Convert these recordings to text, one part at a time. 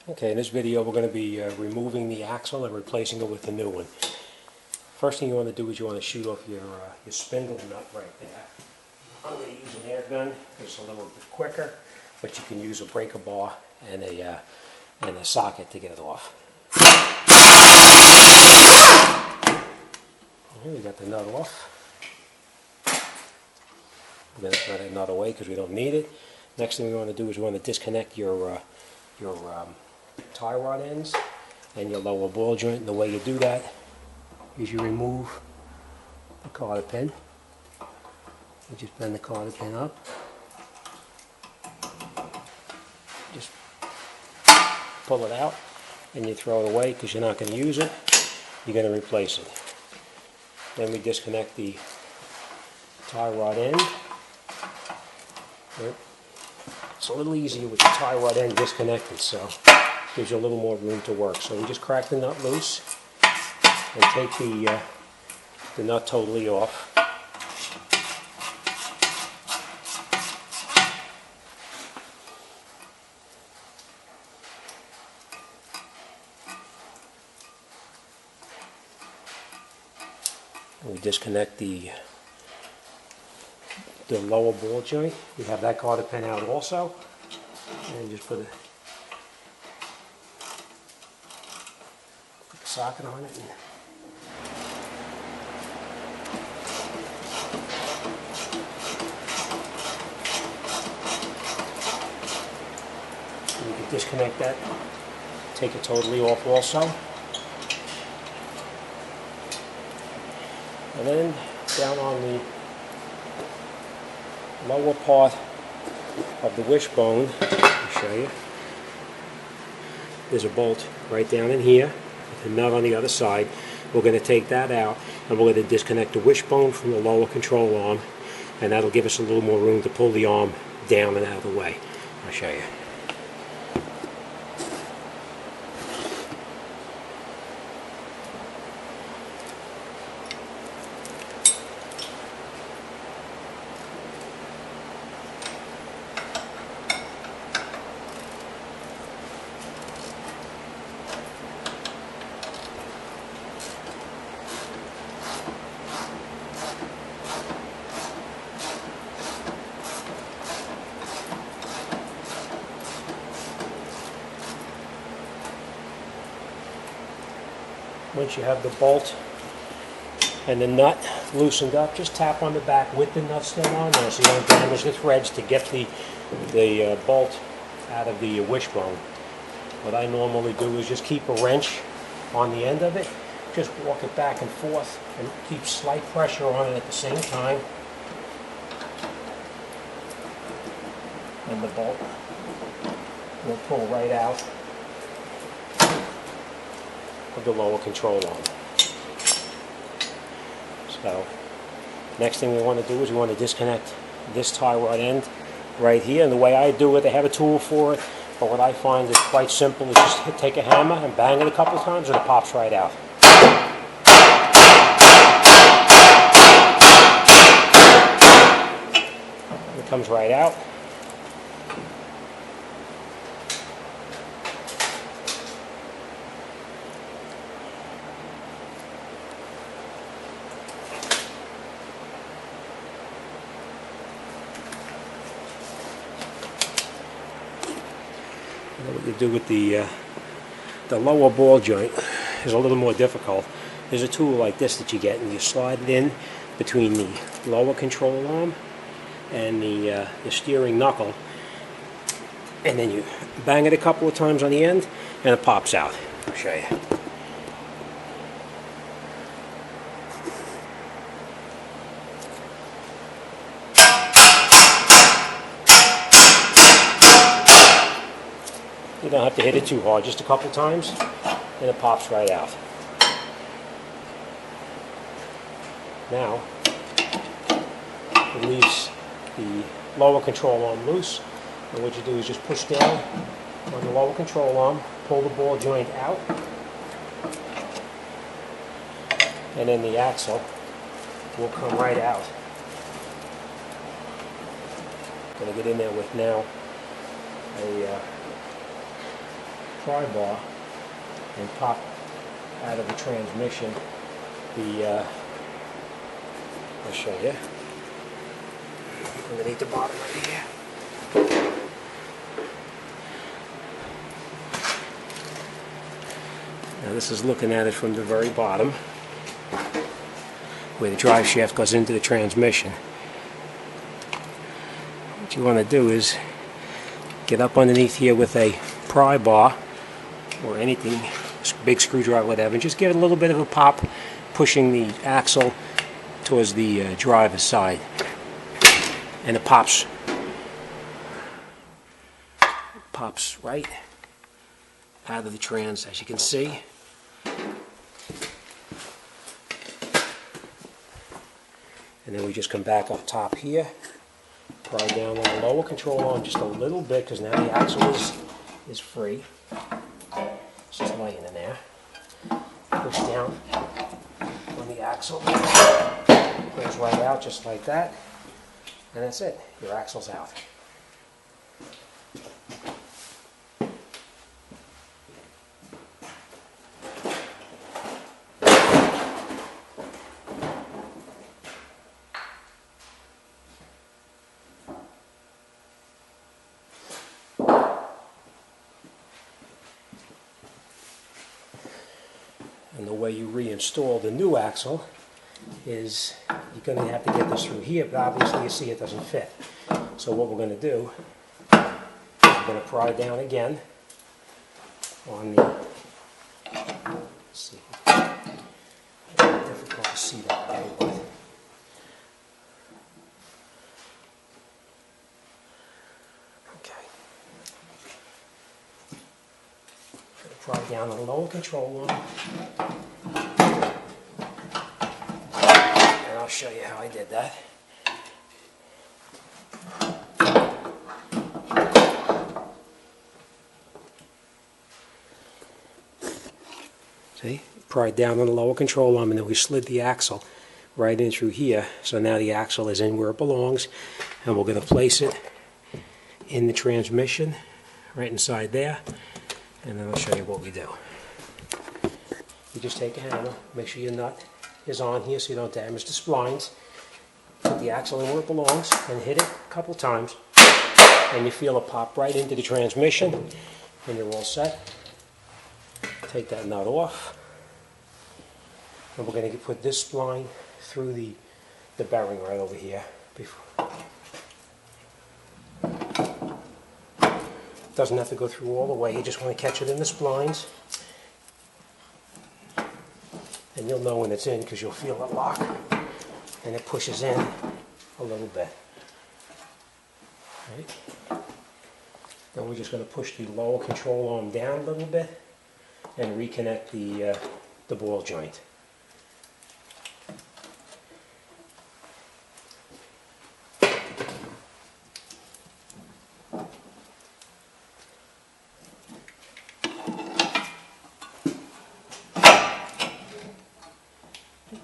Okay, in this video we're going to be removing the axle and replacing it with a new one. First thing you want to do is you want to shoot off your spindle nut right there. I'm going to use an air gun because it's a little bit quicker, but you can use a breaker bar and a socket to get it off. Here we got the nut off. We're going to throw that nut away because we don't need it. Next thing we want to do is we want to disconnect your tie rod ends and your lower ball joint. And the way you do that is you remove the cotter pin. You just bend the cotter pin up. Just pull it out and you throw it away because you're not going to use it. You're going to replace it. Then we disconnect the tie rod end. It's a little easier with the tie rod end disconnected, so it gives you a little more room to work. So we just crack the nut loose and take the nut totally off. And we disconnect the lower ball joint. We have that cotter pin out also, and just put a socket on it. And you can disconnect that, take it totally off also. And then down on the lower part of the wishbone, I'll show you, there's a bolt right down in here with a nut on the other side. We're going to take that out and we're going to disconnect the wishbone from the lower control arm, and that'll give us a little more room to pull the arm down and out of the way. I'll show you. Once you have the bolt and the nut loosened up, just tap on the back with the nut still on there so you don't damage the threads to get the bolt out of the wishbone. What I normally do is just keep a wrench on the end of it, just walk it back and forth and keep slight pressure on it at the same time, and the bolt will pull right out of the lower control arm. So next thing we want to do is we want to disconnect this tie rod end right here, and the way I do it, they have a tool for it, but what I find is quite simple. Is just take a hammer and bang it a couple of times and it pops right out. It comes right out. What you do with the lower ball joint is a little more difficult. There's a tool like this that you get, and you slide it in between the lower control arm and the steering knuckle, and then you bang it a couple of times on the end and it pops out. I'll show you. You don't have to hit it too hard, just a couple times, and it pops right out. Now, it leaves the lower control arm loose, and what you do is just push down on the lower control arm, pull the ball joint out, and then the axle will come right out. I'm going to get in there with now a pry bar and pop out of the transmission the, I'll show you, underneath the bottom right here. Now this is looking at it from the very bottom, where the drive shaft goes into the transmission. What you want to do is get up underneath here with a pry bar or anything, big screwdriver, whatever, and just give it a little bit of a pop, pushing the axle towards the driver's side, and it pops right out of the trans, as you can see. And then we just come back up top here, pry down on the lower control arm just a little bit, because now the axle is free. It's just laying in there. Push down on the axle. Goes right out just like that. And that's it. Your axle's out. And the way you reinstall the new axle is you're going to have to get this through here, but obviously you see it doesn't fit. So what we're going to do is we're going to pry down again on the, let's see, it's difficult to see that way, but okay. Pry down on the lower control arm. And I'll show you how I did that. See? Pried down on the lower control arm, and then we slid the axle right in through here. So now the axle is in where it belongs, and we're going to place it in the transmission right inside there. And then I'll show you what we do. You just take a hammer, make sure your nut is on here so you don't damage the splines. Put the axle in where it belongs and hit it a couple times. And you feel it pop right into the transmission. And you're all set. Take that nut off. And we're going to put this spline through the bearing right over here. Doesn't have to go through all the way, you just want to catch it in the splines. And you'll know when it's in because you'll feel it lock. And it pushes in a little bit. Right. Then we're just going to push the lower control arm down a little bit and reconnect the ball joint.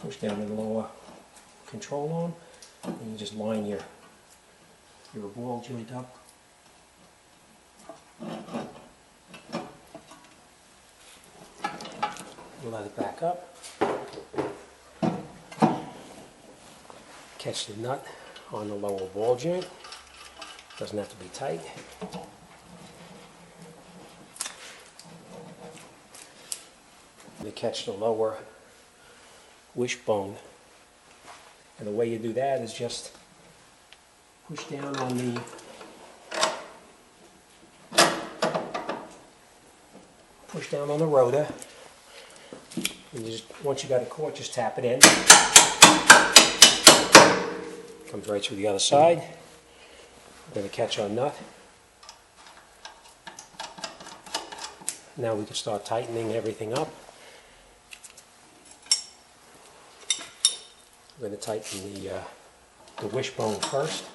Push down the lower control arm, and you just line your ball joint up. Let it back up. Catch the nut on the lower ball joint. Doesn't have to be tight. You catch the lower wishbone, and the way you do that is just push down on the rotor, and you just, once you got it caught, just tap it in. Comes right through the other side. We're going to catch our nut. Now we can start tightening everything up. We're going to tighten the wishbone first.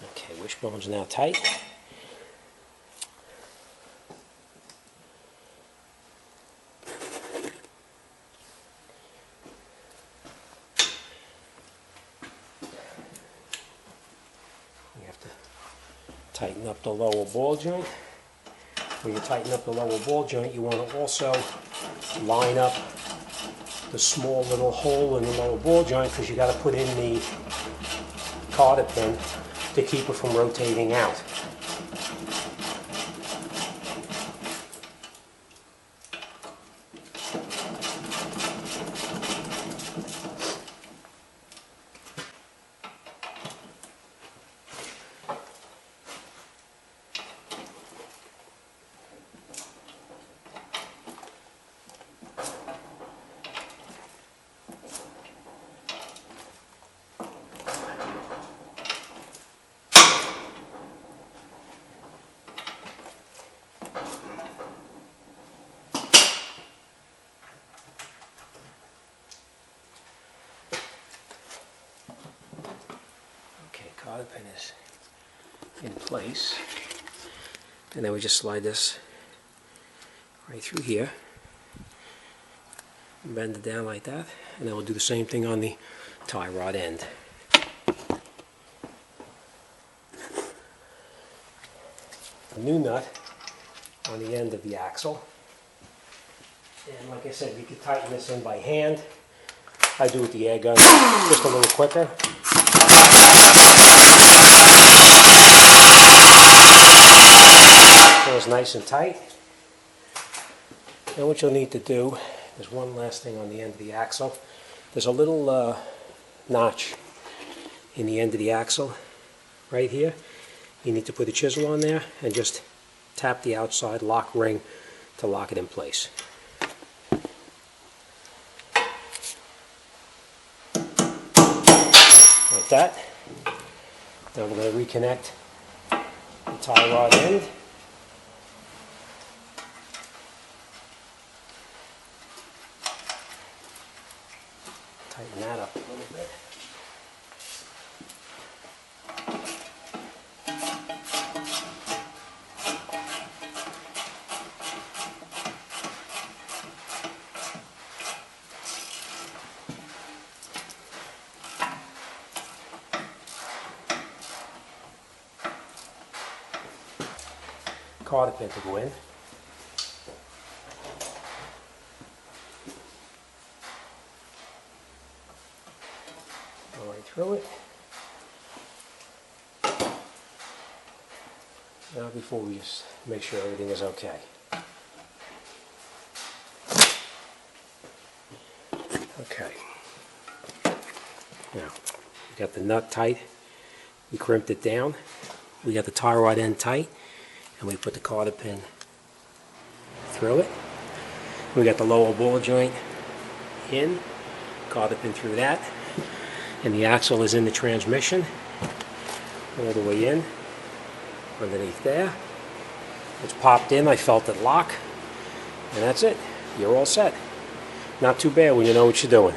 Okay, wishbone's now tight. to tighten up the lower ball joint. When you tighten up the lower ball joint, you want to also line up the small little hole in the lower ball joint, because you got to put in the cotter pin to keep it from rotating out. Cotter pin is in place, and then we just slide this right through here, bend it down like that, and then we'll do the same thing on the tie rod end. A new nut on the end of the axle, and like I said, you can tighten this in by hand. I do with the air gun just a little quicker. So it's nice and tight. And what you'll need to do is one last thing on the end of the axle. There's a little notch in the end of the axle right here. You need to put a chisel on there and just tap the outside lock ring to lock it in place. Like that. Now we're going to reconnect the tie rod end. Tighten that up a little bit. Cotter pin to go in. Go right through it. Now before we just make sure everything is okay. Okay. Now, we got the nut tight. We crimped it down. We got the tie rod end tight. And we put the cotter pin through it. We got the lower ball joint in, cotter pin through that, and the axle is in the transmission all the way in, underneath there. It's popped in, I felt it lock, and that's it. You're all set. Not too bad when you know what you're doing.